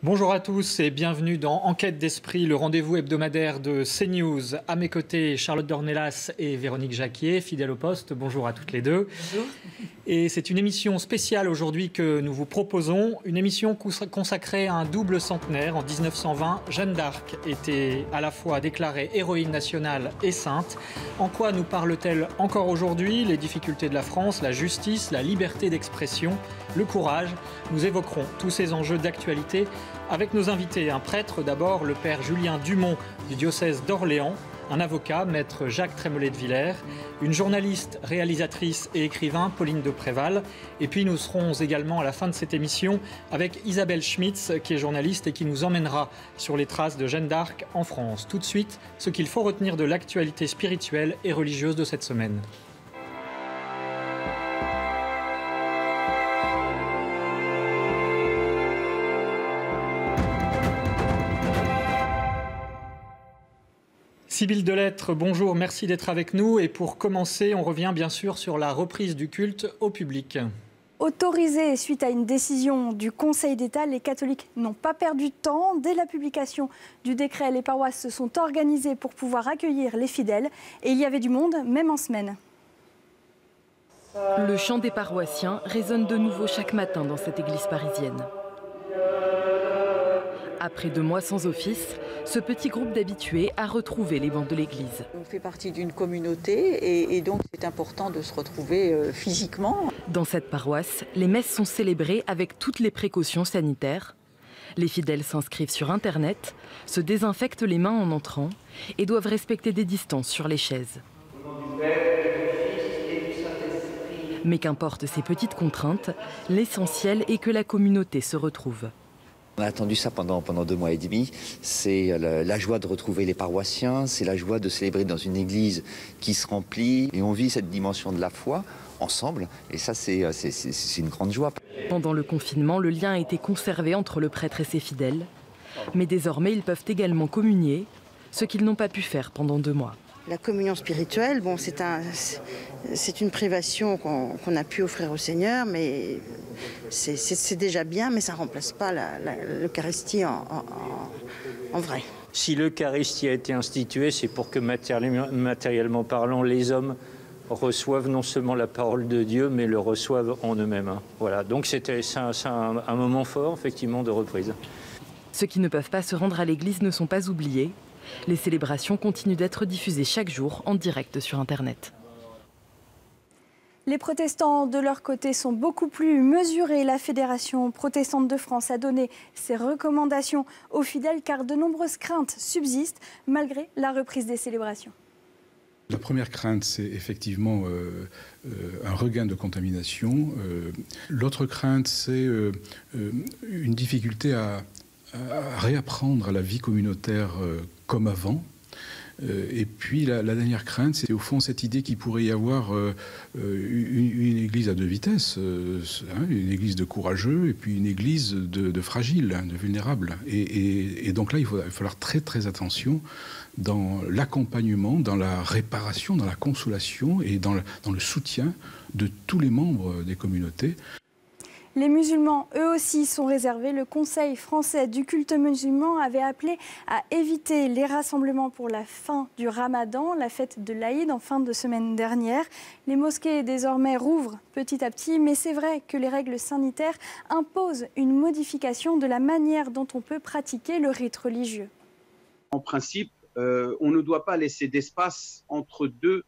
Bonjour à tous et bienvenue dans Enquête d'Esprit, le rendez-vous hebdomadaire de CNews. À mes côtés, Charlotte Dornelas et Véronique Jacquier, fidèles au poste. Bonjour à toutes les deux. Bonjour. Et c'est une émission spéciale aujourd'hui que nous vous proposons. Une émission consacrée à un double centenaire. En 1920, Jeanne d'Arc était à la fois déclarée héroïne nationale et sainte. En quoi nous parle-t-elle encore aujourd'hui? Les difficultés de la France, la justice, la liberté d'expression, le courage. Nous évoquerons tous ces enjeux d'actualité avec nos invités. Un prêtre d'abord, le père Julien Dumont du diocèse d'Orléans, un avocat, maître Jacques Trémollet de Villers, une journaliste, réalisatrice et écrivain, Pauline de Préval. Et puis nous serons également à la fin de cette émission avec Isabelle Schmitz, qui est journaliste et qui nous emmènera sur les traces de Jeanne d'Arc en France. Tout de suite, ce qu'il faut retenir de l'actualité spirituelle et religieuse de cette semaine. Sybille Delettre, bonjour, merci d'être avec nous. Et pour commencer, on revient bien sûr sur la reprise du culte au public. Autorisés suite à une décision du Conseil d'État, les catholiques n'ont pas perdu de temps. Dès la publication du décret, les paroisses se sont organisées pour pouvoir accueillir les fidèles. Et il y avait du monde, même en semaine. Le chant des paroissiens résonne de nouveau chaque matin dans cette église parisienne. Après 2 mois sans office, ce petit groupe d'habitués a retrouvé les bancs de l'église. On fait partie d'une communauté et donc c'est important de se retrouver physiquement. Dans cette paroisse, les messes sont célébrées avec toutes les précautions sanitaires. Les fidèles s'inscrivent sur Internet, se désinfectent les mains en entrant et doivent respecter des distances sur les chaises. Mais qu'importe ces petites contraintes, l'essentiel est que la communauté se retrouve. On a attendu ça pendant 2 mois et demi. C'est la joie de retrouver les paroissiens, c'est la joie de célébrer dans une église qui se remplit. Et on vit cette dimension de la foi ensemble. Et ça, c'est une grande joie. Pendant le confinement, le lien a été conservé entre le prêtre et ses fidèles. Mais désormais, ils peuvent également communier, ce qu'ils n'ont pas pu faire pendant 2 mois. La communion spirituelle, bon, c'est une privation qu'on a pu offrir au Seigneur, mais c'est déjà bien, mais ça ne remplace pas l'Eucharistie en vrai. Si l'Eucharistie a été instituée, c'est pour que matériellement parlant, les hommes reçoivent non seulement la parole de Dieu, mais le reçoivent en eux-mêmes. Voilà. Donc c'est un moment fort, effectivement, de reprise. Ceux qui ne peuvent pas se rendre à l'église ne sont pas oubliés. Les célébrations continuent d'être diffusées chaque jour en direct sur Internet. Les protestants, de leur côté, sont beaucoup plus mesurés. La Fédération protestante de France a donné ses recommandations aux fidèles car de nombreuses craintes subsistent malgré la reprise des célébrations. La première crainte, c'est effectivement un regain de contamination. L'autre crainte, c'est une difficulté à réapprendre à la vie communautaire comme avant. Et puis la dernière crainte, c'est au fond cette idée qu'il pourrait y avoir une église à 2 vitesses, une église de courageux et puis une église de fragiles, de vulnérables. Et donc là, il va falloir très très attention dans l'accompagnement, dans la réparation, dans la consolation et dans le soutien de tous les membres des communautés. Les musulmans, eux aussi, sont réservés. Le Conseil français du culte musulman avait appelé à éviter les rassemblements pour la fin du Ramadan, la fête de l'Aïd en fin de semaine dernière. Les mosquées désormais rouvrent petit à petit, mais c'est vrai que les règles sanitaires imposent une modification de la manière dont on peut pratiquer le rite religieux. En principe, on ne doit pas laisser d'espace entre deux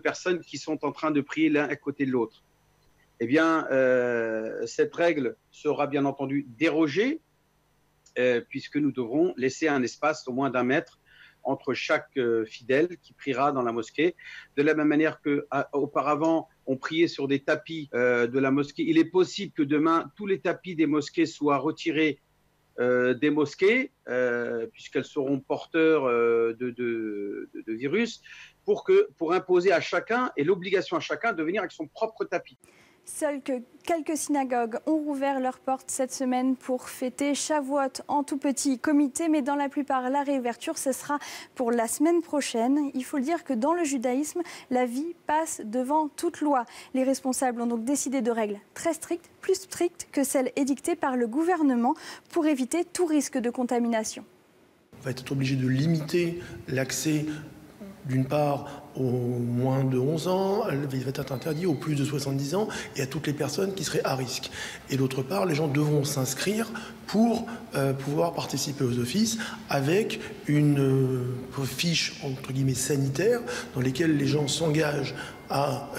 personnes qui sont en train de prier l'un à côté de l'autre. Eh bien, cette règle sera bien entendu dérogée, puisque nous devrons laisser un espace au moins d'1 mètre entre chaque fidèle qui priera dans la mosquée. De la même manière qu'auparavant, on priait sur des tapis de la mosquée. Il est possible que demain, tous les tapis des mosquées soient retirés des mosquées, puisqu'elles seront porteurs de virus, pour imposer à chacun et l'obligation à chacun de venir avec son propre tapis. Seules que quelques synagogues ont rouvert leurs portes cette semaine pour fêter Shavuot en tout petit comité, mais dans la plupart, la réouverture, ce sera pour la semaine prochaine. Il faut le dire que dans le judaïsme, la vie passe devant toute loi. Les responsables ont donc décidé de règles très strictes, plus strictes que celles édictées par le gouvernement pour éviter tout risque de contamination. On va être obligé de limiter l'accès d'une part aux moins de 11 ans, elle va être interdit aux plus de 70 ans et à toutes les personnes qui seraient à risque. Et d'autre part, les gens devront s'inscrire pour pouvoir participer aux offices avec une fiche entre guillemets sanitaire dans lesquelles les gens s'engagent à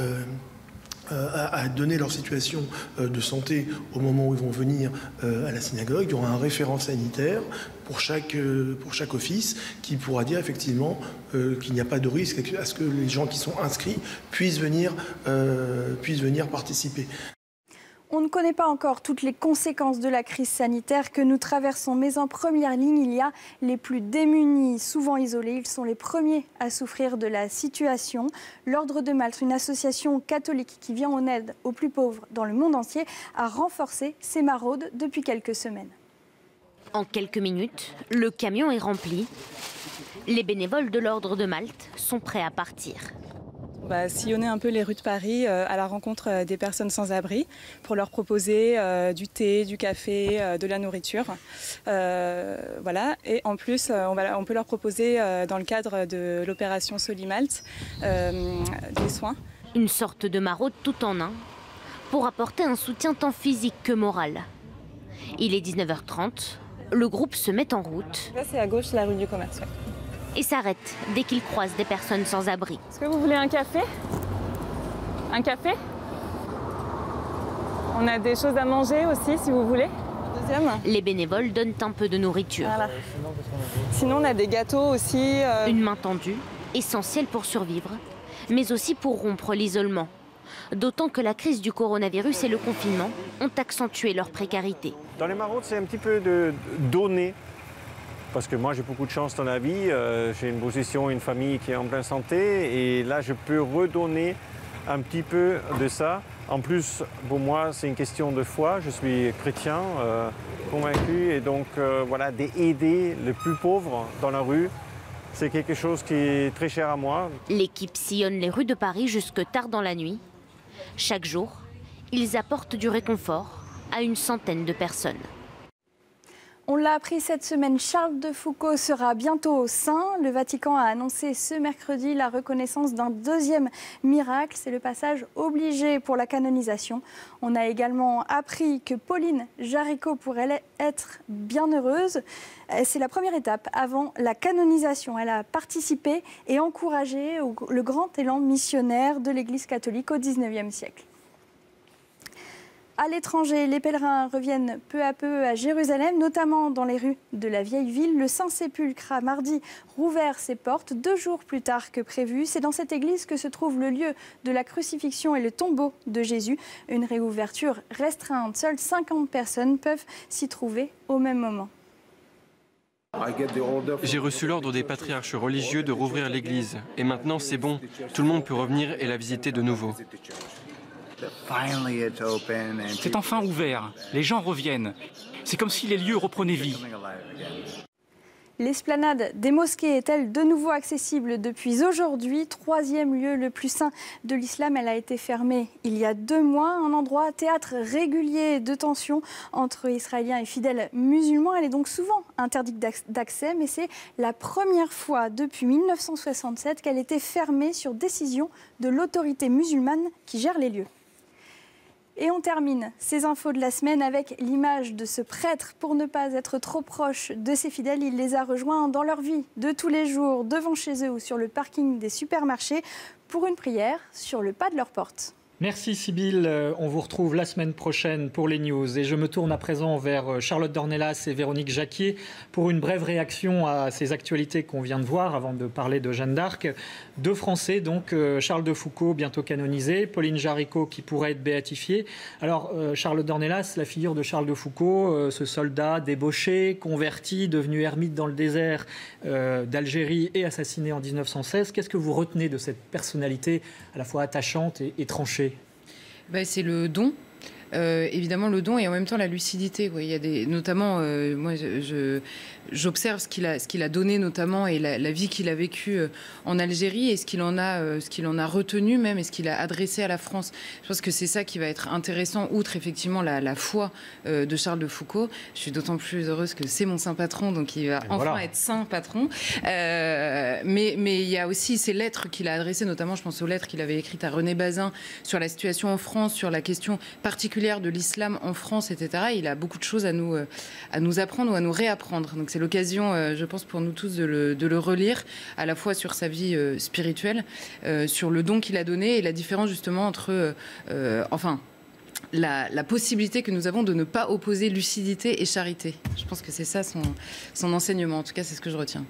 donner leur situation de santé au moment où ils vont venir à la synagogue. Il y aura un référent sanitaire pour chaque office qui pourra dire effectivement qu'il n'y a pas de risque à ce que les gens qui sont inscrits puissent venir participer. On ne connaît pas encore toutes les conséquences de la crise sanitaire que nous traversons, mais en première ligne, il y a les plus démunis, souvent isolés. Ils sont les premiers à souffrir de la situation. L'Ordre de Malte, une association catholique qui vient en aide aux plus pauvres dans le monde entier, a renforcé ses maraudes depuis quelques semaines. En quelques minutes, le camion est rempli. Les bénévoles de l'Ordre de Malte sont prêts à partir. Sillonner un peu les rues de Paris à la rencontre des personnes sans abri pour leur proposer du thé, du café, de la nourriture. Voilà. Et en plus, on peut leur proposer dans le cadre de l'opération Solimalte des soins. Une sorte de maraude tout en un pour apporter un soutien tant physique que moral. Il est 19h30, le groupe se met en route. Là, c'est à gauche, la rue du Commerce. Et s'arrête dès qu'il croise des personnes sans abri. Est-ce que vous voulez un café? Un café? On a des choses à manger aussi, si vous voulez. Deuxième. Les bénévoles donnent un peu de nourriture. Voilà. Sinon, on a des gâteaux aussi. Une main tendue, essentielle pour survivre, mais aussi pour rompre l'isolement. D'autant que la crise du coronavirus et le confinement ont accentué leur précarité. Dans les maraudes, c'est un petit peu de donner. Parce que moi, j'ai beaucoup de chance dans la vie. J'ai une position, une famille qui est en pleine santé. Et là, je peux redonner un petit peu de ça. En plus, pour moi, c'est une question de foi. Je suis chrétien, convaincu. Et donc, voilà, d'aider les plus pauvres dans la rue, c'est quelque chose qui est très cher à moi. L'équipe sillonne les rues de Paris jusque tard dans la nuit. Chaque jour, ils apportent du réconfort à une centaine de personnes. On l'a appris cette semaine, Charles de Foucauld sera bientôt saint. Le Vatican a annoncé ce mercredi la reconnaissance d'un deuxième miracle. C'est le passage obligé pour la canonisation. On a également appris que Pauline Jaricot pourrait être bienheureuse. C'est la première étape avant la canonisation. Elle a participé et encouragé le grand élan missionnaire de l'Église catholique au XIXe siècle. À l'étranger, les pèlerins reviennent peu à peu à Jérusalem, notamment dans les rues de la vieille ville. Le Saint-Sépulcre a mardi rouvert ses portes 2 jours plus tard que prévu. C'est dans cette église que se trouve le lieu de la crucifixion et le tombeau de Jésus. Une réouverture restreinte. Seules 50 personnes peuvent s'y trouver au même moment. J'ai reçu l'ordre des patriarches religieux de rouvrir l'église. Et maintenant, c'est bon. Tout le monde peut revenir et la visiter de nouveau. C'est enfin ouvert, les gens reviennent. C'est comme si les lieux reprenaient vie. L'esplanade des mosquées est-elle de nouveau accessible depuis aujourd'hui? 3e lieu le plus saint de l'islam, elle a été fermée il y a 2 mois. Un endroit théâtre régulier de tensions entre Israéliens et fidèles musulmans. Elle est donc souvent interdite d'accès, mais c'est la première fois depuis 1967 qu'elle était fermée sur décision de l'autorité musulmane qui gère les lieux. Et on termine ces infos de la semaine avec l'image de ce prêtre. Pour ne pas être trop proche de ses fidèles, il les a rejoints dans leur vie de tous les jours, devant chez eux ou sur le parking des supermarchés, pour une prière sur le pas de leur porte. Merci Sybille, on vous retrouve la semaine prochaine pour les news. Et je me tourne à présent vers Charlotte Dornelas et Véronique Jacquier pour une brève réaction à ces actualités qu'on vient de voir avant de parler de Jeanne d'Arc. 2 Français, donc Charles de Foucauld, bientôt canonisé, Pauline Jaricot qui pourrait être béatifiée. Alors Charlotte Dornelas, la figure de Charles de Foucauld, ce soldat débauché, converti, devenu ermite dans le désert d'Algérie et assassiné en 1916. Qu'est-ce que vous retenez de cette personnalité à la fois attachante et tranchée ? C'est le don. Évidemment le don et en même temps la lucidité. Il y a notamment, moi j'observe ce qu'il a donné notamment et la vie qu'il a vécue en Algérie et ce qu'il en a retenu même et ce qu'il a adressé à la France. Je pense que c'est ça qui va être intéressant, outre effectivement la foi de Charles de Foucault. Je suis d'autant plus heureuse que c'est mon saint patron, donc il va enfin être saint patron. Mais il y a aussi ces lettres qu'il a adressées, notamment je pense aux lettres qu'il avait écrites à René Bazin sur la situation en France, sur la question particulière de l'islam en France, etc. Il a beaucoup de choses à nous apprendre ou à nous réapprendre. Donc c'est l'occasion, je pense, pour nous tous de le relire, à la fois sur sa vie spirituelle, sur le don qu'il a donné et la différence justement entre... la possibilité que nous avons de ne pas opposer lucidité et charité. Je pense que c'est ça son enseignement. En tout cas, c'est ce que je retiens.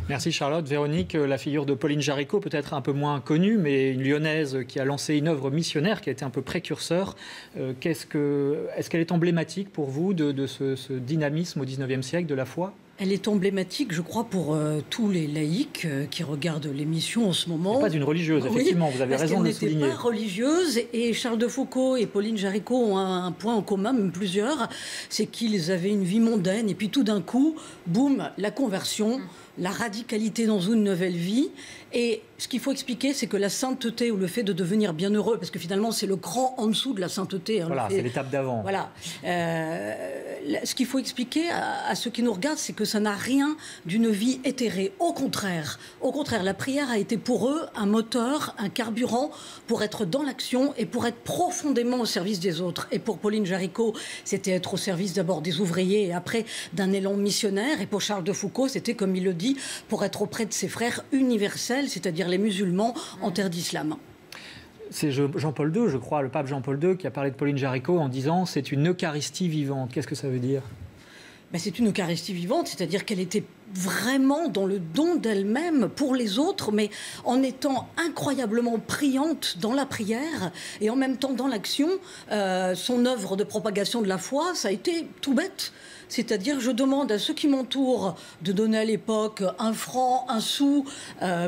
Merci Charlotte. Véronique, la figure de Pauline Jaricot, peut-être un peu moins connue, mais une Lyonnaise qui a lancé une œuvre missionnaire, qui a été un peu précurseur. Est-ce qu'elle est emblématique pour vous de ce dynamisme au XIXe siècle de la foi ? Elle est emblématique, je crois, pour tous les laïcs qui regardent l'émission en ce moment. Pas une religieuse, effectivement, vous avez raison de le souligner. Elle n'était pas religieuse, et Charles de Foucault et Pauline Jaricot ont un point en commun, même plusieurs, c'est qu'ils avaient une vie mondaine, et puis tout d'un coup, boum, la conversion, la radicalité dans une nouvelle vie. Et ce qu'il faut expliquer, c'est que la sainteté ou le fait de devenir bienheureux, parce que finalement c'est le cran en dessous de la sainteté. Voilà, c'est l'étape d'avant. Voilà. Ce qu'il faut expliquer à ceux qui nous regardent, c'est que ça n'a rien d'une vie éthérée. Au contraire, la prière a été pour eux un moteur, un carburant pour être dans l'action et pour être profondément au service des autres. Et pour Pauline Jaricot, c'était être au service d'abord des ouvriers et après d'un élan missionnaire. Et pour Charles de Foucault, c'était, comme il le dit, pour être auprès de ses frères universels, c'est-à-dire les musulmans en terre d'islam. C'est Jean-Paul II, je crois, le pape Jean-Paul II, qui a parlé de Pauline Jaricot en disant « c'est une Eucharistie vivante ». Qu'est-ce que ça veut dire ? C'est une Eucharistie vivante, c'est-à-dire qu'elle était vraiment dans le don d'elle-même pour les autres, mais en étant incroyablement priante dans la prière et en même temps dans l'action. Son œuvre de propagation de la foi, ça a été tout bête. C'est-à-dire, je demande à ceux qui m'entourent de donner à l'époque 1 franc, 1 sou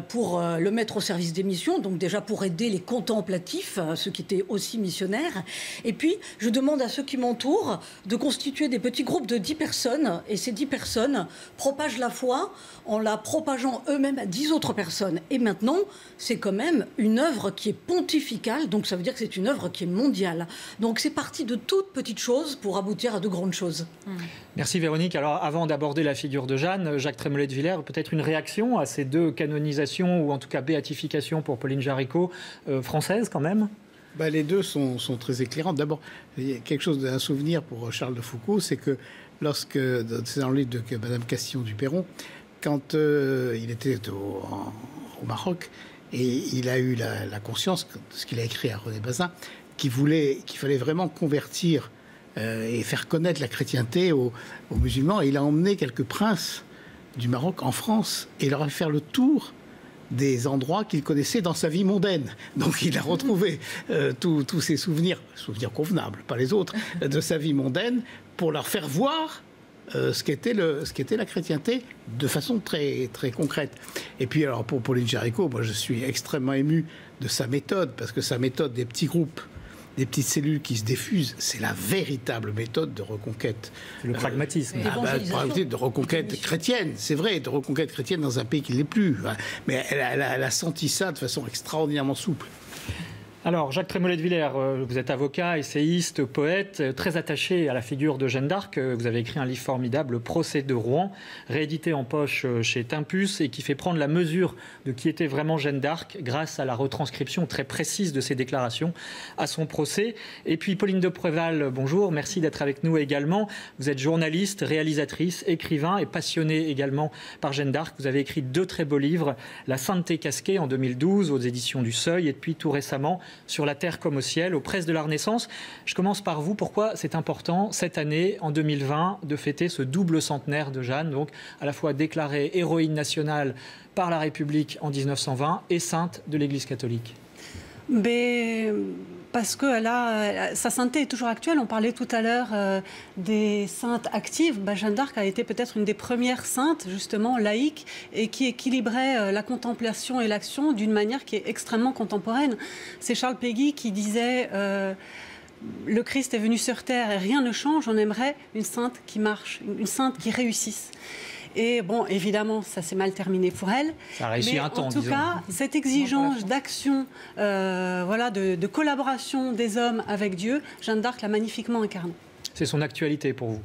pour le mettre au service des missions, donc déjà pour aider les contemplatifs, ceux qui étaient aussi missionnaires. Et puis, je demande à ceux qui m'entourent de constituer des petits groupes de 10 personnes, et ces 10 personnes propagent la foi en la propageant eux-mêmes à 10 autres personnes. Et maintenant, c'est quand même une œuvre qui est pontificale, donc ça veut dire que c'est une œuvre qui est mondiale. Donc c'est parti de toutes petites choses pour aboutir à de grandes choses. Merci Véronique. Alors avant d'aborder la figure de Jeanne, Jacques Trémollet de Villers, peut-être une réaction à ces 2 canonisations, ou en tout cas béatifications pour Pauline Jaricot, françaises quand même ? Les deux sont très éclairants. D'abord, il y a quelque chose d'un souvenir pour Charles de Foucault, c'est que lorsque, c'est dans le livre de Madame Castillon-du-Perron, quand il était au Maroc, et il a eu la conscience, de ce qu'il a écrit à René Bazin, qu'il fallait vraiment convertir et faire connaître la chrétienté aux musulmans. Et il a emmené quelques princes du Maroc en France et leur a fait faire le tour des endroits qu'il connaissait dans sa vie mondaine. Donc il a retrouvé tous ses souvenirs convenables, pas les autres, de sa vie mondaine, pour leur faire voir ce qu'était la chrétienté de façon très, très concrète. Et puis alors pour Pauline Jaricot, moi je suis extrêmement ému de sa méthode, parce que sa méthode des petits groupes, des petites cellules qui se diffusent, c'est la véritable méthode de reconquête. Le pragmatisme. De reconquête chrétienne, c'est vrai, de reconquête chrétienne dans un pays qui ne l'est plus. Mais elle a senti ça de façon extraordinairement souple. Alors, Jacques Trémollet de Villers, vous êtes avocat, essayiste, poète, très attaché à la figure de Jeanne d'Arc. Vous avez écrit un livre formidable, Le procès de Rouen, réédité en poche chez Tempus, et qui fait prendre la mesure de qui était vraiment Jeanne d'Arc grâce à la retranscription très précise de ses déclarations à son procès. Et puis, Pauline de Préval, bonjour, merci d'être avec nous également. Vous êtes journaliste, réalisatrice, écrivain et passionnée également par Jeanne d'Arc. Vous avez écrit 2 très beaux livres, La Sainteté casquée en 2012 aux éditions du Seuil, et puis tout récemment Sur la terre comme au ciel, aux presses de la Renaissance. Je commence par vous. Pourquoi c'est important, cette année, en 2020, de fêter ce double centenaire de Jeanne, donc à la fois déclarée héroïne nationale par la République en 1920 et sainte de l'Église catholique ? parce que sa sainteté est toujours actuelle. On parlait tout à l'heure des saintes actives. Jeanne d'Arc a été peut-être une des premières saintes, justement, laïques, et qui équilibrait la contemplation et l'action d'une manière qui est extrêmement contemporaine. C'est Charles Péguy qui disait le Christ est venu sur terre et rien ne change, on aimerait une sainte qui marche, une sainte qui réussisse. Et bon, évidemment, ça s'est mal terminé pour elle. Ça a réussi un temps, en tout cas, cette exigence d'action, de collaboration des hommes avec Dieu, Jeanne d'Arc l'a magnifiquement incarnée. C'est son actualité pour vous?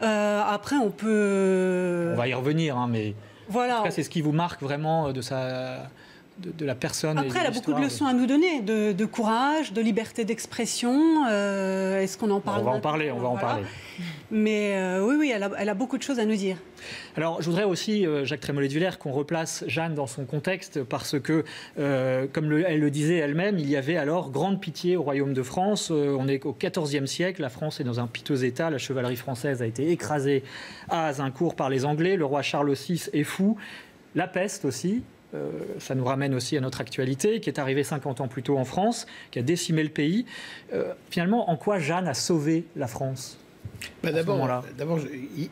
Après, on peut... On va y revenir, hein, mais voilà. En tout cas, c'est ce qui vous marque vraiment de la personne. Après, elle a beaucoup de leçons à nous donner, de courage, de liberté d'expression. Est-ce qu'on en parle? On va en parler, on va en parler. Mais oui, elle a beaucoup de choses à nous dire. Alors, je voudrais aussi, Jacques Trémollet-de-Villers, qu'on replace Jeanne dans son contexte, parce que, comme elle le disait elle-même, il y avait alors grande pitié au royaume de France. On est au XIVe siècle, la France est dans un piteux état, la chevalerie française a été écrasée à Azincourt par les Anglais, le roi Charles VI est fou, la peste aussi. Ça nous ramène aussi à notre actualité, qui est arrivée 50 ans plus tôt en France, qui a décimé le pays. Finalement, en quoi Jeanne a sauvé la France? D'abord,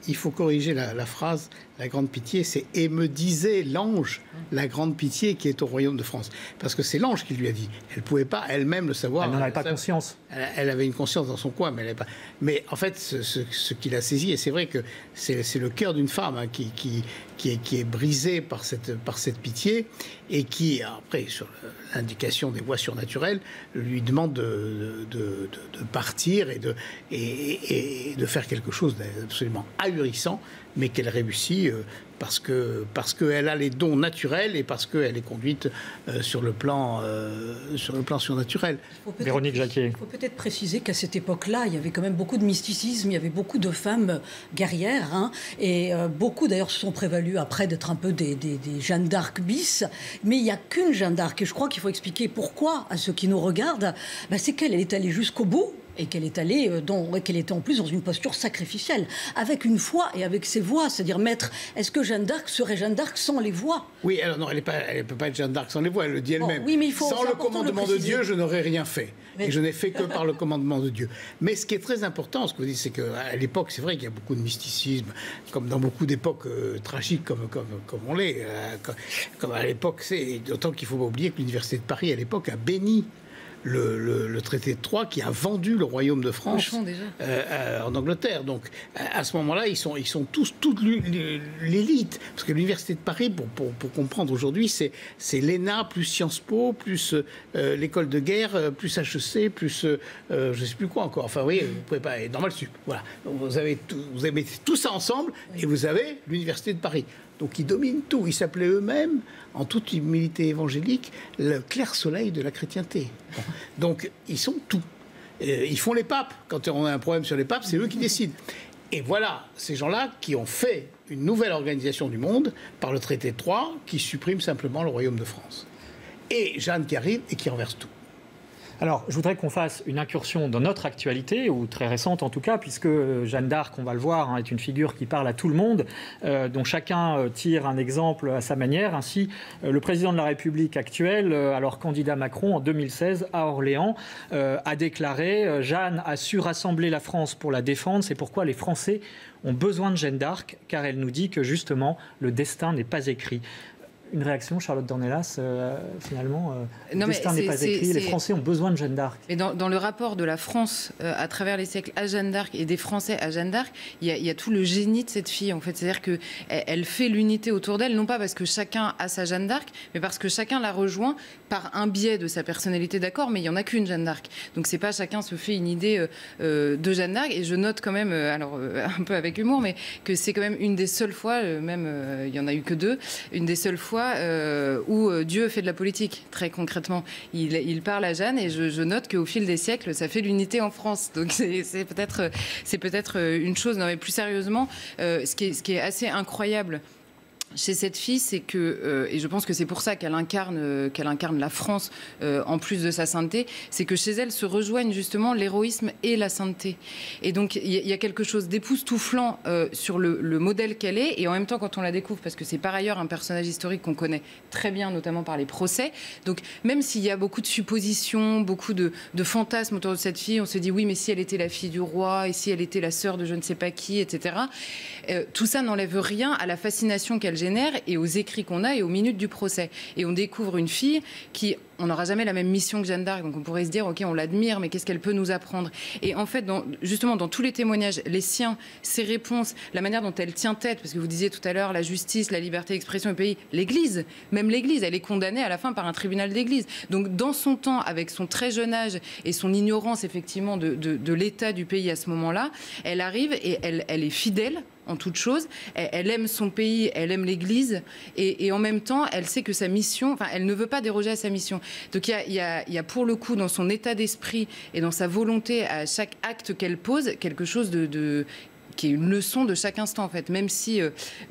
il faut corriger la phrase. La grande pitié, c'est « et me disait l'ange, la grande pitié qui est au royaume de France ». Parce que c'est l'ange qui lui a dit. Elle ne pouvait pas elle-même le savoir. Elle n'en avait pas conscience. Elle avait une conscience dans son coin, mais elle n'avait pas... Mais en fait, ce qu'il a saisi, et c'est vrai que c'est le cœur d'une femme hein, qui est brisé par cette pitié, et qui, après, sur l'indication des voies surnaturelles, lui demande de partir et de faire quelque chose d'absolument ahurissant, mais qu'elle réussit parce qu'elle a les dons naturels et parce qu'elle est conduite sur le plan surnaturel. Véronique Jacquier. Il faut peut-être préciser qu'à cette époque-là, il y avait quand même beaucoup de mysticisme, il y avait beaucoup de femmes guerrières, hein, et beaucoup d'ailleurs se sont prévalues après d'être un peu des Jeanne d'Arc bis, mais il n'y a qu'une Jeanne d'Arc, et je crois qu'il faut expliquer pourquoi à ceux qui nous regardent, c'est qu'elle est allée jusqu'au bout, et qu'elle est allée qu'elle était en plus dans une posture sacrificielle, avec une foi et avec ses voix. C'est-à-dire, maître, est-ce que Jeanne d'Arc serait Jeanne d'Arc sans les voix? Oui, alors non, elle ne peut pas être Jeanne d'Arc sans les voix, elle le dit elle-même. Oui, mais sans le commandement de Dieu, je n'aurais rien fait. Mais... Et je n'ai fait que par le commandement de Dieu. Mais ce qui est très important, ce que vous dites, c'est qu'à l'époque, c'est vrai qu'il y a beaucoup de mysticisme, comme dans beaucoup d'époques tragiques comme on l'est. Comme à l'époque, d'autant qu'il ne faut pas oublier que l'Université de Paris, à l'époque, a béni le traité de Troyes qui a vendu le royaume de France en Angleterre. Donc à ce moment-là, ils sont tous toute l'élite. Parce que l'université de Paris, pour comprendre aujourd'hui, c'est l'ENA plus Sciences Po plus l'école de guerre plus HEC plus je ne sais plus quoi encore. Enfin oui, vous pouvez pas. Normal sup. Voilà. Vous avez mettez tout ça ensemble et vous avez l'université de Paris. Donc ils dominent tout. Ils s'appelaient eux-mêmes, en toute humilité évangélique, le clair soleil de la chrétienté. Bon. Donc ils sont tout. Ils font les papes. Quand on a un problème sur les papes, c'est eux qui décident. Et voilà ces gens-là qui ont fait une nouvelle organisation du monde par le traité de Troyes qui supprime simplement le royaume de France. Et Jeanne qui arrive et qui renverse tout. Alors, je voudrais qu'on fasse une incursion dans notre actualité, ou très récente en tout cas, puisque Jeanne d'Arc, on va le voir, hein, est une figure qui parle à tout le monde, dont chacun tire un exemple à sa manière. Ainsi, le président de la République actuel, alors candidat Macron, en 2016, à Orléans, a déclaré « Jeanne a su rassembler la France pour la défendre, c'est pourquoi les Français ont besoin de Jeanne d'Arc, car elle nous dit que justement, le destin n'est pas écrit ». Une réaction, Charlotte Dornelas, finalement, le destin n'est pas écrit, les Français ont besoin de Jeanne d'Arc. Mais dans le rapport de la France à travers les siècles à Jeanne d'Arc et des Français à Jeanne d'Arc, il y a tout le génie de cette fille, en fait. C'est-à-dire qu'elle fait l'unité autour d'elle, non pas parce que chacun a sa Jeanne d'Arc, mais parce que chacun la rejoint par un biais de sa personnalité, d'accord, mais il n'y en a qu'une Jeanne d'Arc. Donc c'est pas chacun se fait une idée de Jeanne d'Arc, et je note quand même, alors un peu avec humour, mais que c'est quand même une des seules fois, même il n'y en a eu que deux, une des seules fois où Dieu fait de la politique, très concrètement. Il parle à Jeanne, et je note qu'au fil des siècles, ça fait l'unité en France. Donc c'est peut-être une chose. Non, mais plus sérieusement, ce qui est assez incroyable chez cette fille, c'est que, et je pense que c'est pour ça qu'elle incarne la France en plus de sa sainteté, c'est que chez elle se rejoignent justement l'héroïsme et la sainteté. Et donc il y a quelque chose d'époustouflant sur le modèle qu'elle est, et en même temps quand on la découvre, parce que c'est par ailleurs un personnage historique qu'on connaît très bien, notamment par les procès, donc même s'il y a beaucoup de suppositions, beaucoup de fantasmes autour de cette fille, on se dit oui mais si elle était la fille du roi, et si elle était la sœur de je ne sais pas qui, etc. Tout ça n'enlève rien à la fascination qu'elle génère et aux écrits qu'on a et aux minutes du procès. Et on découvre une fille qui, on n'aura jamais la même mission que Jeanne d'Arc, donc on pourrait se dire ok on l'admire mais qu'est-ce qu'elle peut nous apprendre. Et en fait justement dans tous les témoignages, les siens, ses réponses, la manière dont elle tient tête, parce que vous disiez tout à l'heure la justice, la liberté d'expression au pays, l'Église, même l'Église, elle est condamnée à la fin par un tribunal d'Église. Donc dans son temps, avec son très jeune âge et son ignorance effectivement de l'état du pays à ce moment-là, elle arrive et elle est fidèle en toute chose, elle aime son pays, elle aime l'Église, et en même temps, elle sait que sa mission, enfin, elle ne veut pas déroger à sa mission. Donc il y a pour le coup, dans son état d'esprit et dans sa volonté à chaque acte qu'elle pose, quelque chose qui est une leçon de chaque instant en fait, même si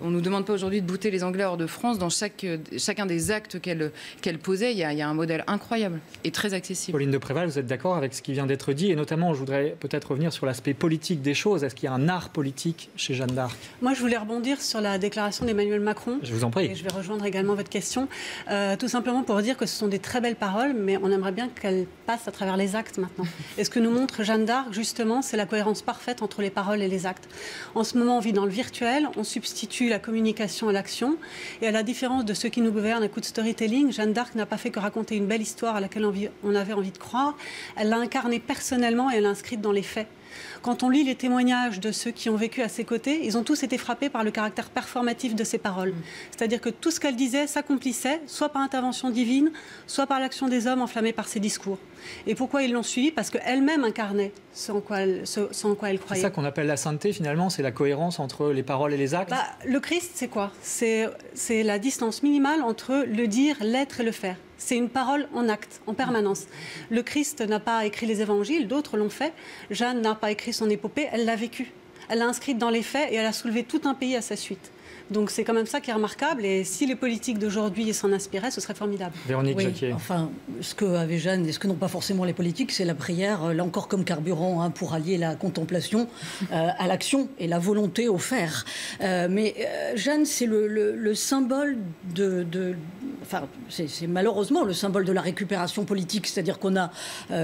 on ne nous demande pas aujourd'hui de bouter les Anglais hors de France, dans chacun des actes qu'elle posait, il y a un modèle incroyable et très accessible. Pauline de Préval, vous êtes d'accord avec ce qui vient d'être dit, et notamment je voudrais peut-être revenir sur l'aspect politique des choses. Est-ce qu'il y a un art politique chez Jeanne d'Arc? Moi je voulais rebondir sur la déclaration d'Emmanuel Macron. Je vous en prie. Et je vais rejoindre également votre question, tout simplement pour dire que ce sont des très belles paroles, mais on aimerait bien qu'elles passent à travers les actes maintenant. Et ce que nous montre Jeanne d'Arc justement, c'est la cohérence parfaite entre les paroles et les actes. En ce moment, on vit dans le virtuel, on substitue la communication à l'action. Et à la différence de ceux qui nous gouvernent à coup de storytelling, Jeanne d'Arc n'a pas fait que raconter une belle histoire à laquelle on avait envie de croire. Elle l'a incarnée personnellement et elle l'a inscrite dans les faits. Quand on lit les témoignages de ceux qui ont vécu à ses côtés, ils ont tous été frappés par le caractère performatif de ses paroles. C'est-à-dire que tout ce qu'elle disait s'accomplissait, soit par intervention divine, soit par l'action des hommes enflammés par ses discours. Et pourquoi ils l'ont suivi? Parce qu'elle-même incarnait ce en quoi elle croyait. C'est ça qu'on appelle la sainteté, finalement, c'est la cohérence entre les paroles et les actes. Le Christ, c'est quoi? C'est la distance minimale entre le dire, l'être et le faire. C'est une parole en acte, en permanence. Le Christ n'a pas écrit les évangiles, d'autres l'ont fait. Jeanne n'a pas écrit son épopée, elle l'a vécue. Elle l'a inscrite dans les faits et elle a soulevé tout un pays à sa suite. Donc c'est quand même ça qui est remarquable, et si les politiques d'aujourd'hui s'en inspiraient, ce serait formidable. Véronique Jacquier. Enfin, ce que avait Jeanne et ce que n'ont pas forcément les politiques, c'est la prière, là encore comme carburant, pour allier la contemplation à l'action et la volonté au faire. Mais Jeanne, c'est le symbole enfin, c'est malheureusement le symbole de la récupération politique, c'est-à-dire qu'on a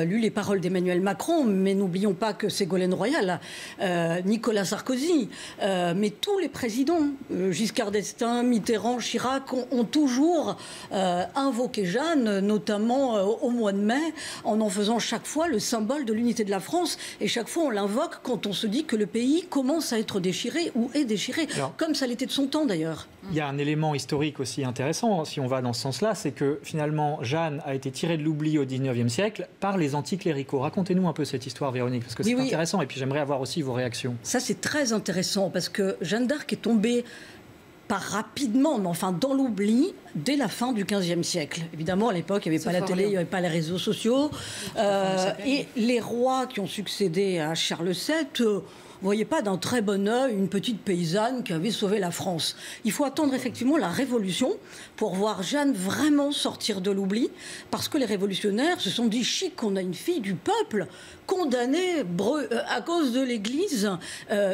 lu les paroles d'Emmanuel Macron, mais n'oublions pas que Ségolène Royal, Nicolas Sarkozy, mais tous les présidents, Giscard d'Estaing, Mitterrand, Chirac, ont toujours invoqué Jeanne, notamment au mois de mai, en faisant chaque fois le symbole de l'unité de la France. Et chaque fois, on l'invoque quand on se dit que le pays commence à être déchiré ou est déchiré, comme ça l'était de son temps d'ailleurs. Il y a un élément historique aussi intéressant, si on va dans ce sens-là, c'est que finalement, Jeanne a été tirée de l'oubli au XIXe siècle par les anticléricaux. Racontez-nous un peu cette histoire, Véronique, parce que c'est intéressant, et puis j'aimerais avoir aussi vos réactions. Ça, c'est très intéressant, parce que Jeanne d'Arc est tombée pas rapidement, mais enfin dans l'oubli, dès la fin du XVe siècle. Évidemment, à l'époque, il n'y avait pas la télé, il n'y avait pas les réseaux sociaux. Et les rois qui ont succédé à Charles VII ne voyaient pas d'un très bon œil une petite paysanne qui avait sauvé la France. Il faut attendre effectivement la Révolution pour voir Jeanne vraiment sortir de l'oubli, parce que les révolutionnaires se sont dit chic, on a une fille du peuple condamnée à cause de l'Église,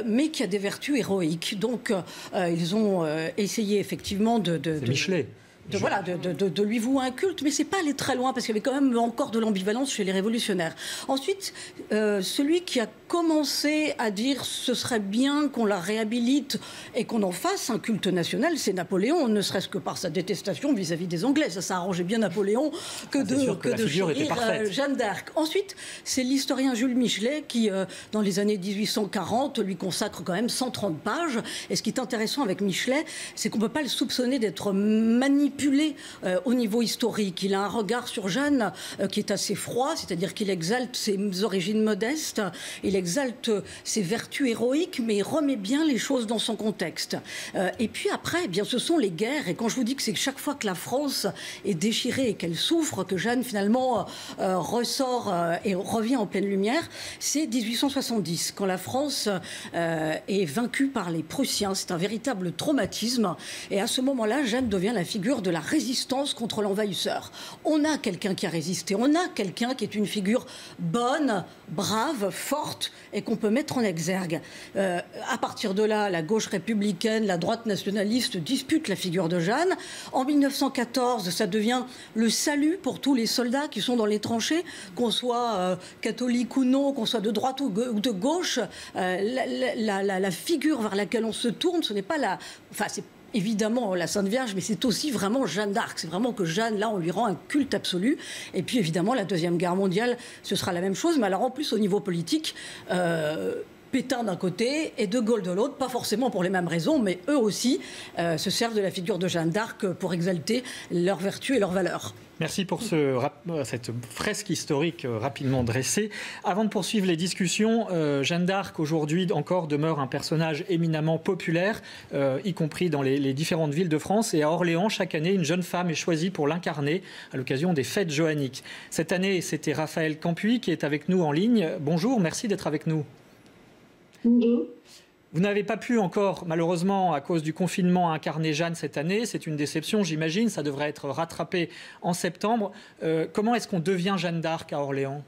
mais qui a des vertus héroïques. Donc, ils ont essayé effectivement C'est Michelet. De lui vouer un culte, mais c'est pas aller très loin, parce qu'il y avait quand même encore de l'ambivalence chez les révolutionnaires. Ensuite, celui qui a commencé à dire ce serait bien qu'on la réhabilite et qu'on en fasse un culte national, c'est Napoléon, ne serait-ce que par sa détestation vis-à-vis des Anglais. Ça arrangeait bien Napoléon que de chérir Jeanne d'Arc. Ensuite, c'est l'historien Jules Michelet qui, dans les années 1840, lui consacre quand même 130 pages. Et ce qui est intéressant avec Michelet, c'est qu'on ne peut pas le soupçonner d'être manipulé manipulé au niveau historique. Il a un regard sur Jeanne qui est assez froid, c'est-à-dire qu'il exalte ses origines modestes, il exalte ses vertus héroïques, mais il remet bien les choses dans son contexte. Et puis après, eh bien, ce sont les guerres. Et quand je vous dis que c'est chaque fois que la France est déchirée et qu'elle souffre, que Jeanne finalement ressort et revient en pleine lumière, c'est 1870, quand la France est vaincue par les Prussiens. C'est un véritable traumatisme. Et à ce moment-là, Jeanne devient la figure de la résistance contre l'envahisseur. On a quelqu'un qui a résisté, on a quelqu'un qui est une figure bonne, brave, forte et qu'on peut mettre en exergue. À partir de là, la gauche républicaine, la droite nationaliste disputent la figure de Jeanne. En 1914, ça devient le salut pour tous les soldats qui sont dans les tranchées, qu'on soit catholique ou non, qu'on soit de droite ou de gauche. La figure vers laquelle on se tourne, ce n'est pas la... Enfin, c'est évidemment la Sainte Vierge, mais c'est aussi vraiment Jeanne d'Arc. C'est vraiment que Jeanne, là, on lui rend un culte absolu. Et puis, évidemment, la Deuxième Guerre mondiale, ce sera la même chose. Mais alors, en plus, au niveau politique, Pétain d'un côté et De Gaulle de l'autre, pas forcément pour les mêmes raisons, mais eux aussi se servent de la figure de Jeanne d'Arc pour exalter leurs vertus et leurs valeurs. Merci pour cette fresque historique rapidement dressée. Avant de poursuivre les discussions, Jeanne d'Arc aujourd'hui encore demeure un personnage éminemment populaire, y compris dans les différentes villes de France. Et à Orléans, chaque année, une jeune femme est choisie pour l'incarner à l'occasion des fêtes joanniques. Cette année, c'était Raphaël Campuy qui est avec nous en ligne. Bonjour, merci d'être avec nous. Bonjour. Vous n'avez pas pu encore, malheureusement, à cause du confinement, incarner Jeanne cette année. C'est une déception, j'imagine. Ça devrait être rattrapé en septembre. Comment est-ce qu'on devient Jeanne d'Arc à Orléans ?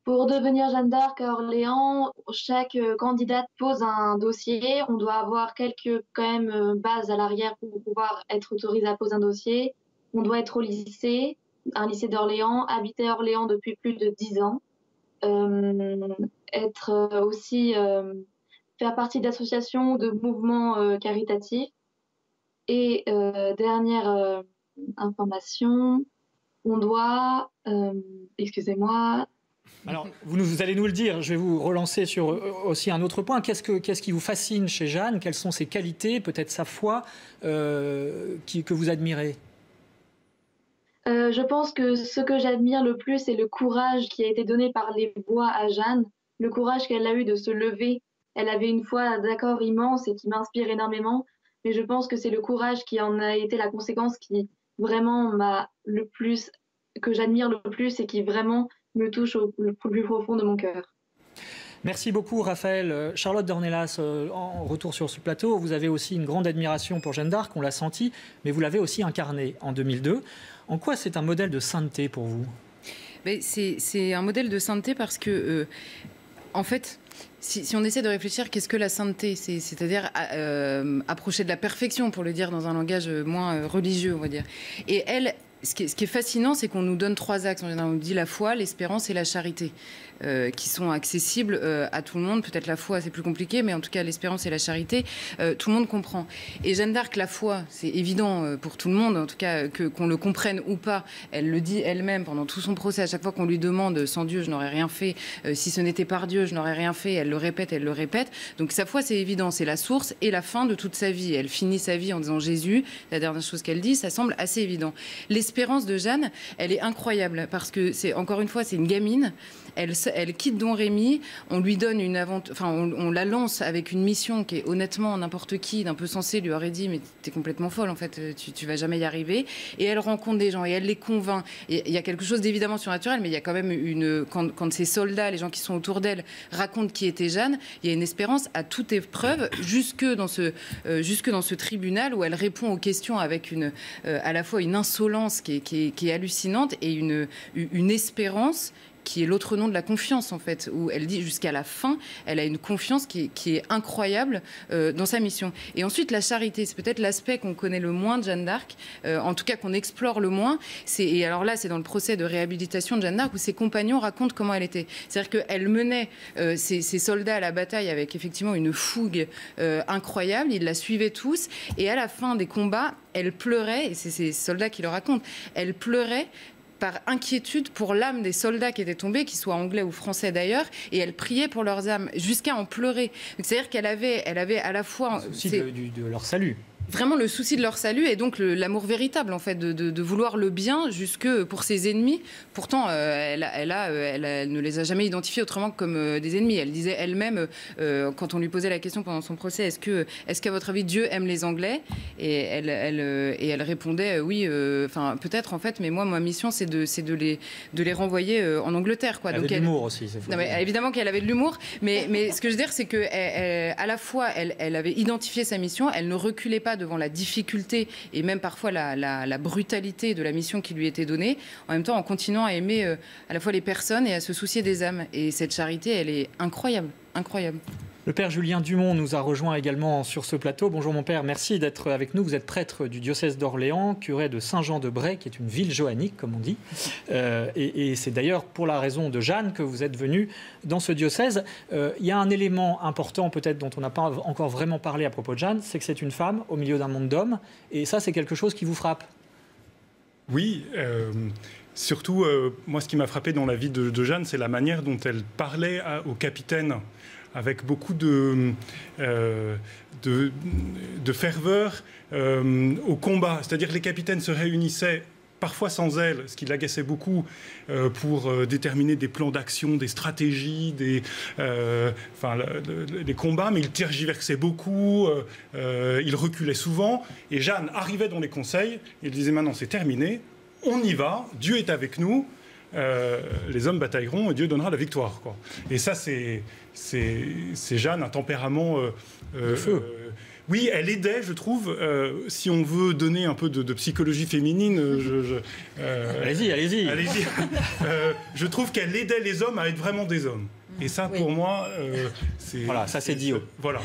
Pour devenir Jeanne d'Arc à Orléans, chaque candidate pose un dossier. On doit avoir quelques bases à l'arrière pour pouvoir être autorisé à poser un dossier. On doit être au lycée, un lycée d'Orléans, habiter à Orléans depuis plus de 10 ans. Être aussi... faire partie d'associations ou de mouvements caritatifs. Et dernière information, on doit... excusez-moi... Alors, vous allez nous le dire, je vais vous relancer sur aussi un autre point. Qu'est-ce qui vous fascine chez Jeanne ? Quelles sont ses qualités, peut-être sa foi, que vous admirez ? Je pense que ce que j'admire le plus, c'est le courage qui a été donné par les voix à Jeanne, le courage qu'elle a eu de se lever. Elle avait une foi d'accord immense et qui m'inspire énormément, mais je pense que c'est le courage qui en a été la conséquence qui vraiment que j'admire le plus et qui vraiment me touche au plus profond de mon cœur. Merci beaucoup Raphaël. Charlotte Dornelas, en retour sur ce plateau, vous avez aussi une grande admiration pour Jeanne d'Arc, on l'a senti, mais vous l'avez aussi incarnée en 2002. En quoi c'est un modèle de sainteté pour vous ? C'est un modèle de sainteté parce que, en fait... Si on essaie de réfléchir, qu'est-ce que la sainteté ? C'est-à-dire approcher de la perfection, pour le dire dans un langage moins religieux, on va dire. Et elle, ce qui est fascinant, c'est qu'on nous donne 3 axes. On nous dit la foi, l'espérance et la charité, qui sont accessibles à tout le monde. Peut-être la foi, c'est plus compliqué, mais en tout cas, l'espérance et la charité, tout le monde comprend. Et Jeanne d'Arc, la foi, c'est évident pour tout le monde, en tout cas, qu'on le comprenne ou pas. Elle le dit elle-même pendant tout son procès. À chaque fois qu'on lui demande « sans Dieu, je n'aurais rien fait. Si ce n'était par Dieu, je n'aurais rien fait », elle le répète, elle le répète. Donc sa foi, c'est évident, c'est la source et la fin de toute sa vie. Elle finit sa vie en disant Jésus, la dernière chose qu'elle dit, ça semble assez évident. L'espérance de Jeanne, elle est incroyable parce que c'est, encore une fois, c'est une gamine. Elle quitte Don Rémy, on lui donne une aventure, enfin on la lance avec une mission qui est honnêtement n'importe qui d'un peu sensé lui aurait dit mais t'es complètement folle en fait, tu vas jamais y arriver. Et elle rencontre des gens et elle les convainc. Il y a quelque chose d'évidemment surnaturel, mais il y a quand même quand ces soldats, les gens qui sont autour d'elle racontent qui était Jeanne, il y a une espérance à toute épreuve jusque dans ce tribunal où elle répond aux questions avec à la fois une insolence qui est hallucinante et une espérance qui est l'autre nom de la confiance, en fait, où elle dit jusqu'à la fin, elle a une confiance qui est incroyable dans sa mission. Et ensuite, la charité, c'est peut-être l'aspect qu'on connaît le moins de Jeanne d'Arc, en tout cas qu'on explore le moins. Et alors là, c'est dans le procès de réhabilitation de Jeanne d'Arc où ses compagnons racontent comment elle était. C'est-à-dire qu'elle menait ses soldats à la bataille avec effectivement une fougue incroyable, ils la suivaient tous, et à la fin des combats, elle pleurait, et c'est ces soldats qui le racontent, elle pleurait par inquiétude pour l'âme des soldats qui étaient tombés, qu'ils soient anglais ou français d'ailleurs, et elle priait pour leurs âmes, jusqu'à en pleurer. C'est-à-dire qu'elle avait à la fois... aussi de leur salut. vraiment le souci de leur salut et donc l'amour véritable en fait de vouloir le bien jusque pour ses ennemis. Pourtant, elle ne les a jamais identifiés autrement que comme des ennemis. Elle disait elle-même, quand on lui posait la question pendant son procès, est-ce qu'à votre avis Dieu aime les Anglais? Et elle répondait oui, enfin peut-être en fait, mais moi ma mission c'est de les renvoyer en Angleterre, quoi. Elle avait de l'humour aussi. Non, mais évidemment qu'elle avait de l'humour, mais ce que je veux dire c'est que à la fois elle avait identifié sa mission, elle ne reculait pas devant la difficulté et même parfois la brutalité de la mission qui lui était donnée, en même temps en continuant à aimer à la fois les personnes et à se soucier des âmes. Et cette charité, elle est incroyable, incroyable. Le père Julien Dumont nous a rejoint également sur ce plateau. Bonjour mon père, merci d'être avec nous. Vous êtes prêtre du diocèse d'Orléans, curé de Saint-Jean-de-Bray, qui est une ville joannique, comme on dit. Et c'est d'ailleurs pour la raison de Jeanne que vous êtes venu dans ce diocèse. Il y a un élément important peut-être dont on n'a pas encore vraiment parlé à propos de Jeanne, c'est que c'est une femme au milieu d'un monde d'hommes. Et ça, c'est quelque chose qui vous frappe. Oui, surtout, moi, ce qui m'a frappé dans la vie de Jeanne, c'est la manière dont elle parlait au capitaine, avec beaucoup de ferveur au combat. C'est-à-dire que les capitaines se réunissaient, parfois sans elle, ce qui l'agaçait beaucoup, pour déterminer des plans d'action, des stratégies, des combats, mais ils tergiversaient beaucoup, ils reculaient souvent. Et Jeanne arrivait dans les conseils, et elle disait maintenant c'est terminé, on y va, Dieu est avec nous. Les hommes batailleront et Dieu donnera la victoire, quoi. Et ça, c'est Jeanne, un tempérament de feu. Oui, elle aidait, je trouve, si on veut donner un peu de psychologie féminine. Allez-y. Je trouve qu'elle aidait les hommes à être vraiment des hommes. Et ça, pour moi, c'est... Voilà, ça c'est dit. Voilà.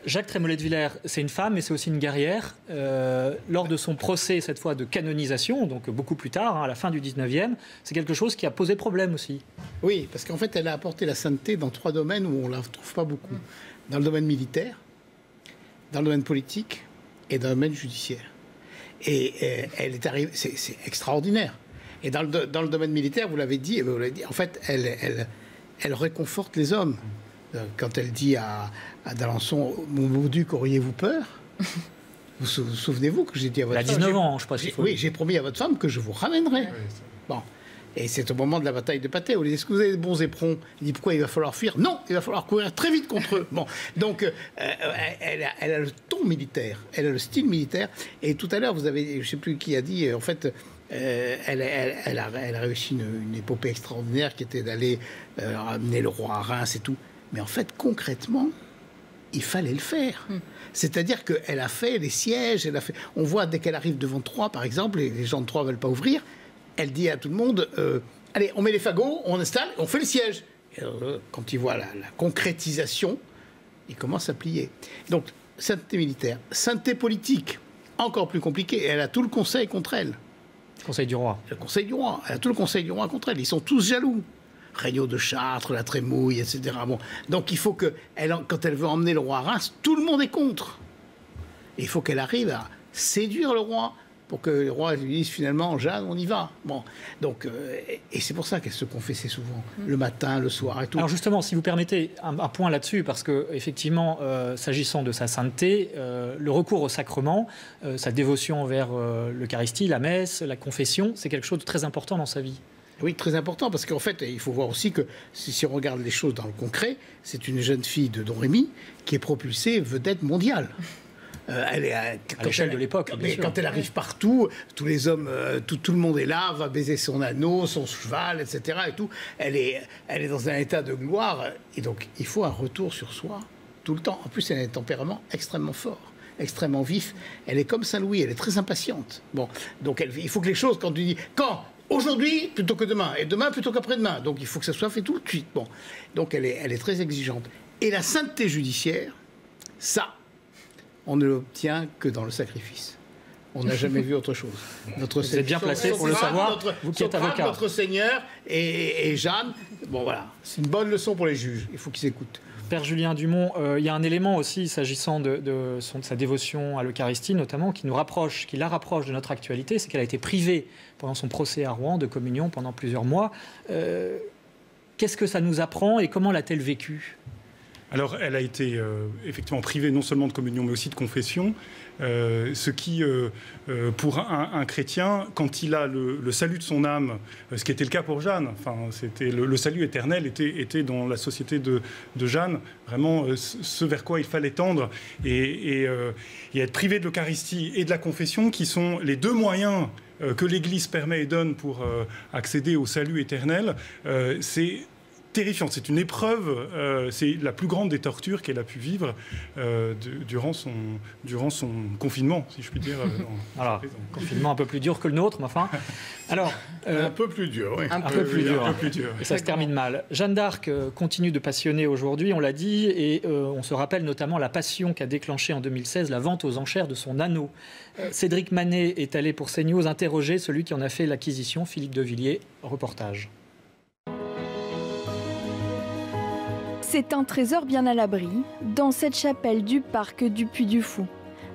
Jacques Trémollet de Villers, c'est une femme, mais c'est aussi une guerrière. Lors de son procès, cette fois de canonisation, donc beaucoup plus tard, à la fin du 19e, c'est quelque chose qui a posé problème aussi. Oui, parce qu'en fait, elle a apporté la sainteté dans 3 domaines où on ne la trouve pas beaucoup. Dans le domaine militaire, dans le domaine politique et dans le domaine judiciaire. Et elle est arrivée, c'est extraordinaire. Et dans le domaine militaire, vous l'avez dit, en fait, elle réconforte les hommes. Quand elle dit à d'Alençon, mon beau duc, auriez-vous peur? Vous souvenez-vous que j'ai dit à votre femme... Elle a 19 ans, je crois. Oui, j'ai promis à votre femme que je vous ramènerai. Oui, bon. Et c'est au moment de la bataille de Patay où il dit, est-ce que vous avez de bons éperons? Il dit, pourquoi il va falloir fuir? Non, il va falloir courir très vite contre eux. Bon, donc elle a le ton militaire, elle a le style militaire. Et tout à l'heure, vous avez, je ne sais plus qui a dit, en fait... elle a réussi une épopée extraordinaire qui était d'aller ramener le roi à Reims et tout. Mais en fait, concrètement, il fallait le faire. C'est-à-dire qu'elle a fait les sièges, on voit dès qu'elle arrive devant Troyes, par exemple, et les gens de Troyes ne veulent pas ouvrir, elle dit à tout le monde, allez, on met les fagots, on installe, on fait le siège. Et quand il voit la concrétisation, il commence à plier. Donc, sainteté militaire. Sainteté politique, encore plus compliquée. Elle a tout le conseil contre elle. Le conseil du roi. Le conseil du roi. Elle a tout le conseil du roi contre elle. Ils sont tous jaloux. Regnault de Chartres, la Trémouille, etc. Bon. Donc il faut que, quand elle veut emmener le roi à Reims, tout le monde est contre. Et il faut qu'elle arrive à séduire le roi pour que le roi lui dise finalement, Jeanne, on y va. Bon. Donc, et c'est pour ça qu'elle se confessait souvent, le matin, le soir et tout. Alors justement, si vous permettez un point là-dessus, parce que effectivement, s'agissant de sa sainteté, le recours au sacrement, sa dévotion envers l'Eucharistie, la messe, la confession, c'est quelque chose de très important dans sa vie. Oui, très important, parce qu'en fait, il faut voir aussi que, si on regarde les choses dans le concret, c'est une jeune fille de Don Rémy qui est propulsée vedette mondiale. Elle est à l'échelle de l'époque, bien sûr. Quand elle arrive partout, tous les hommes, tout le monde est là, va baiser son anneau, son cheval, etc. Et tout. Elle est dans un état de gloire, et donc il faut un retour sur soi tout le temps. En plus, elle a un tempérament extrêmement fort, extrêmement vif. Elle est comme Saint-Louis, elle est très impatiente. Bon, donc il faut que les choses, quand tu dis aujourd'hui plutôt que demain, et demain plutôt qu'après-demain. Donc il faut que ça soit fait tout de suite. Bon. Donc elle est très exigeante. Et la sainteté judiciaire, ça, on ne l'obtient que dans le sacrifice. On n'a jamais vu autre chose. Vous êtes bien placé pour le savoir, vous qui êtes avocat. Notre Seigneur et Jeanne, bon voilà, c'est une bonne leçon pour les juges. Il faut qu'ils écoutent. Père Julien Dumont, il y a un élément aussi, s'agissant de sa dévotion à l'Eucharistie, notamment, qui la rapproche de notre actualité, c'est qu'elle a été privée, pendant son procès à Rouen, de communion pendant plusieurs mois. Qu'est-ce que ça nous apprend et comment l'a-t-elle vécu? Alors, elle a été effectivement privée non seulement de communion, mais aussi de confession, ce qui, pour un chrétien, quand il a le salut de son âme, ce qui était le cas pour Jeanne, enfin, c'était le salut éternel était dans la société de Jeanne vraiment ce vers quoi il fallait tendre, et être privé de l'Eucharistie et de la confession, qui sont les deux moyens que l'Église permet et donne pour accéder au salut éternel, c'est terrifiant. C'est une épreuve, c'est la plus grande des tortures qu'elle a pu vivre durant son confinement, si je puis dire. Alors, confinement un peu plus dur que le nôtre, mais enfin... Alors, un peu plus dur, oui. Un peu plus dur. Et ça se termine mal. Jeanne d'Arc continue de passionner aujourd'hui, on l'a dit, et on se rappelle notamment la passion qu'a déclenchée en 2016 la vente aux enchères de son anneau. Cédric Manet est allé pour CNews interroger celui qui en a fait l'acquisition, Philippe Devilliers, reportage. C'est un trésor bien à l'abri, dans cette chapelle du parc du Puy-du-Fou.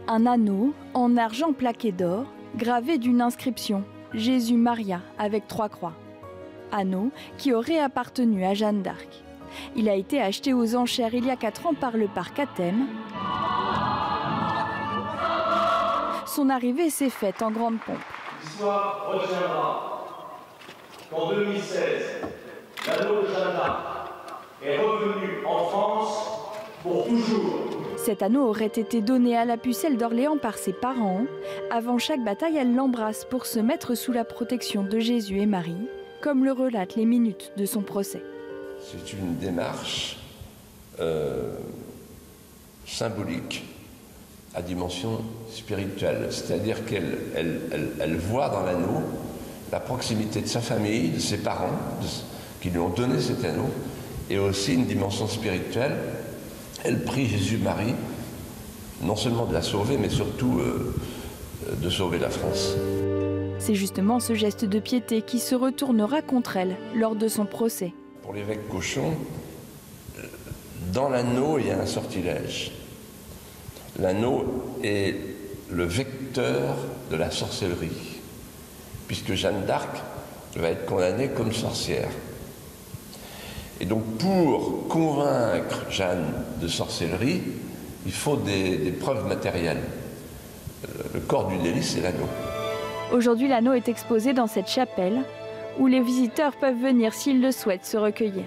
Un anneau en argent plaqué d'or, gravé d'une inscription « Jésus-Maria » avec 3 croix. Anneau qui aurait appartenu à Jeanne d'Arc. Il a été acheté aux enchères il y a 4 ans par le parc à thème. Son arrivée s'est faite en grande pompe. L'histoire retiendra qu'en 2016, l'anneau de Jeanne d'Arc est revenu en France pour toujours. Cet anneau aurait été donné à la pucelle d'Orléans par ses parents. Avant chaque bataille, elle l'embrasse pour se mettre sous la protection de Jésus et Marie, comme le relatent les minutes de son procès. C'est une démarche symbolique à dimension spirituelle, c'est-à-dire qu'elle voit dans l'anneau la proximité de sa famille, de ses parents, qui lui ont donné cet anneau, et aussi une dimension spirituelle. Elle prie Jésus-Marie, non seulement de la sauver, mais surtout de sauver la France. C'est justement ce geste de piété qui se retournera contre elle lors de son procès. Pour l'évêque Cochon, dans l'anneau, il y a un sortilège. L'anneau est le vecteur de la sorcellerie, puisque Jeanne d'Arc va être condamnée comme sorcière. Et donc, pour convaincre Jeanne de sorcellerie, il faut des preuves matérielles. Le corps du délit, c'est l'anneau. Aujourd'hui, l'anneau est exposé dans cette chapelle où les visiteurs peuvent venir, s'ils le souhaitent, se recueillir.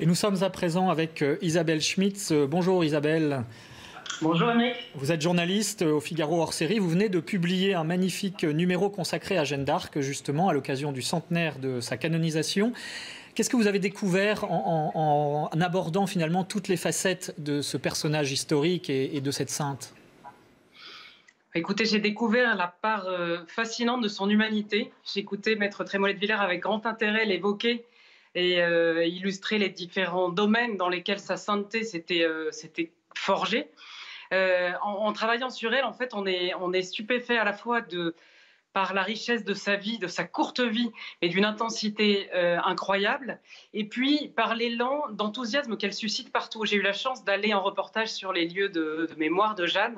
Et nous sommes à présent avec Isabelle Schmitz. Bonjour Isabelle. Bonjour Amic. Vous êtes journaliste au Figaro hors série. Vous venez de publier un magnifique numéro consacré à Jeanne d'Arc, justement, à l'occasion du centenaire de sa canonisation. Qu'est-ce que vous avez découvert en abordant finalement toutes les facettes de ce personnage historique et de cette sainte ? Écoutez, j'ai découvert la part fascinante de son humanité. J'ai écouté Maître Trémollet de Villers avec grand intérêt l'évoquer et illustrer les différents domaines dans lesquels sa sainteté s'était forgée. En travaillant sur elle, en fait, on est stupéfait à la fois par la richesse de sa vie, de sa courte vie, et d'une intensité incroyable, et puis par l'élan d'enthousiasme qu'elle suscite partout. J'ai eu la chance d'aller en reportage sur les lieux de mémoire de Jeanne,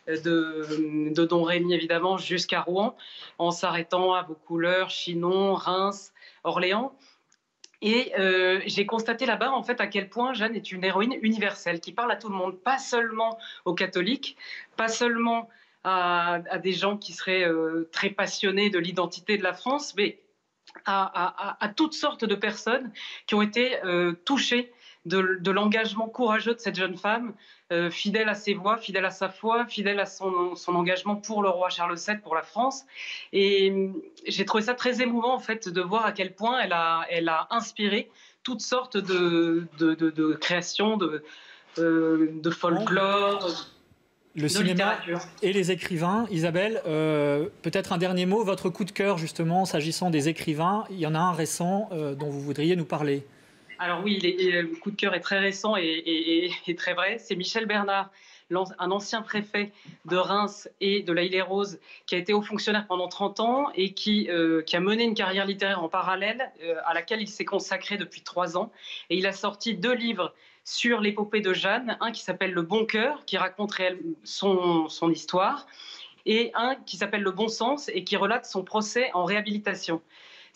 de Domrémy évidemment jusqu'à Rouen, en s'arrêtant à Vaucouleurs, Chinon, Reims, Orléans. Et j'ai constaté là-bas en fait à quel point Jeanne est une héroïne universelle qui parle à tout le monde, pas seulement aux catholiques, pas seulement à des gens qui seraient très passionnés de l'identité de la France, mais à toutes sortes de personnes qui ont été touchées de l'engagement courageux de cette jeune femme, fidèle à ses voix, fidèle à sa foi, fidèle à son engagement pour le roi Charles VII, pour la France. Et j'ai trouvé ça très émouvant en fait de voir à quel point elle a inspiré toutes sortes de créations, de folklore. Le cinéma et les écrivains. Isabelle, peut-être un dernier mot, votre coup de cœur justement s'agissant des écrivains. Il y en a un récent dont vous voudriez nous parler. Alors oui, le coup de cœur est très récent et très vrai. C'est Michel Bernard, un ancien préfet de Reims et de l'Île-et-Rose, qui a été haut fonctionnaire pendant 30 ans et qui a mené une carrière littéraire en parallèle à laquelle il s'est consacré depuis 3 ans. Et il a sorti 2 livres sur l'épopée de Jeanne, un qui s'appelle Le Bon Cœur, qui raconte son histoire, et un qui s'appelle Le Bon Sens et qui relate son procès en réhabilitation.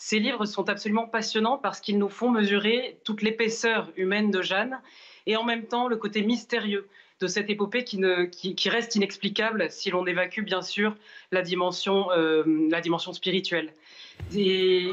Ces livres sont absolument passionnants parce qu'ils nous font mesurer toute l'épaisseur humaine de Jeanne et en même temps le côté mystérieux de cette épopée qui reste inexplicable si l'on évacue bien sûr la dimension spirituelle. Et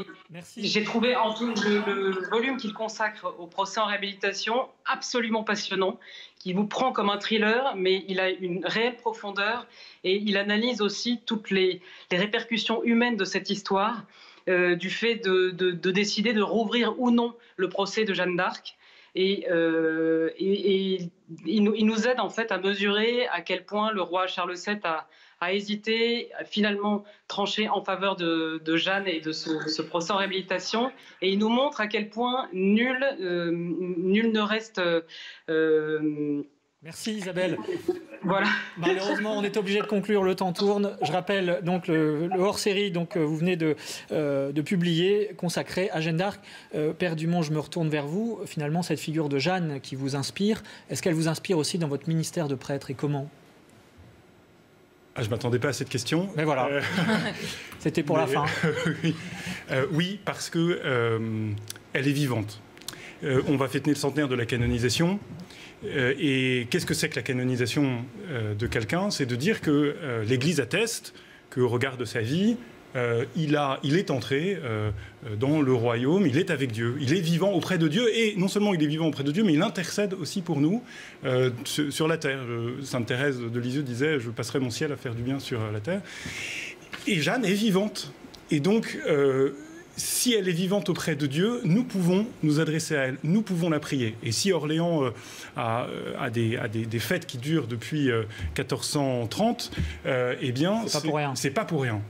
j'ai trouvé en tout le volume qu'il consacre au procès en réhabilitation absolument passionnant, qui vous prend comme un thriller, mais il a une réelle profondeur et il analyse aussi toutes les répercussions humaines de cette histoire, du fait de décider de rouvrir ou non le procès de Jeanne d'Arc. Et il nous aide en fait à mesurer à quel point le roi Charles VII a hésité, a finalement tranché en faveur de Jeanne et de ce procès en réhabilitation. Et il nous montre à quel point nul ne reste... Merci Isabelle. Voilà. Malheureusement, on est obligé de conclure, le temps tourne. Je rappelle donc le hors-série que vous venez de publier, consacré à Jeanne d'Arc. Père Dumont, je me retourne vers vous. Finalement, cette figure de Jeanne qui vous inspire, est-ce qu'elle vous inspire aussi dans votre ministère de prêtre et comment ? Je ne m'attendais pas à cette question. Mais voilà, c'était pour la fin. Oui, parce que elle est vivante. On va fêter le centenaire de la canonisation. Et qu'est-ce que c'est que la canonisation de quelqu'un? C'est de dire que l'Église atteste qu'au regard de sa vie, il est entré dans le royaume, il est avec Dieu, il est vivant auprès de Dieu, et non seulement il est vivant auprès de Dieu, mais il intercède aussi pour nous sur la terre. Sainte Thérèse de Lisieux disait « Je passerai mon ciel à faire du bien sur la terre ». Et Jeanne est vivante. Et donc, si elle est vivante auprès de Dieu, nous pouvons nous adresser à elle, nous pouvons la prier. Et si Orléans a des fêtes qui durent depuis 1430, eh bien, c'est pas pour rien.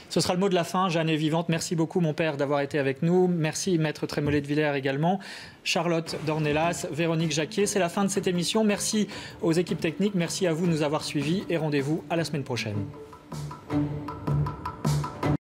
Ce sera le mot de la fin. Jeanne est vivante. Merci beaucoup, mon père, d'avoir été avec nous. Merci, maître Trémollet de Villers également. Charlotte Dornelas, Véronique Jacquier. C'est la fin de cette émission. Merci aux équipes techniques. Merci à vous de nous avoir suivis et rendez-vous à la semaine prochaine.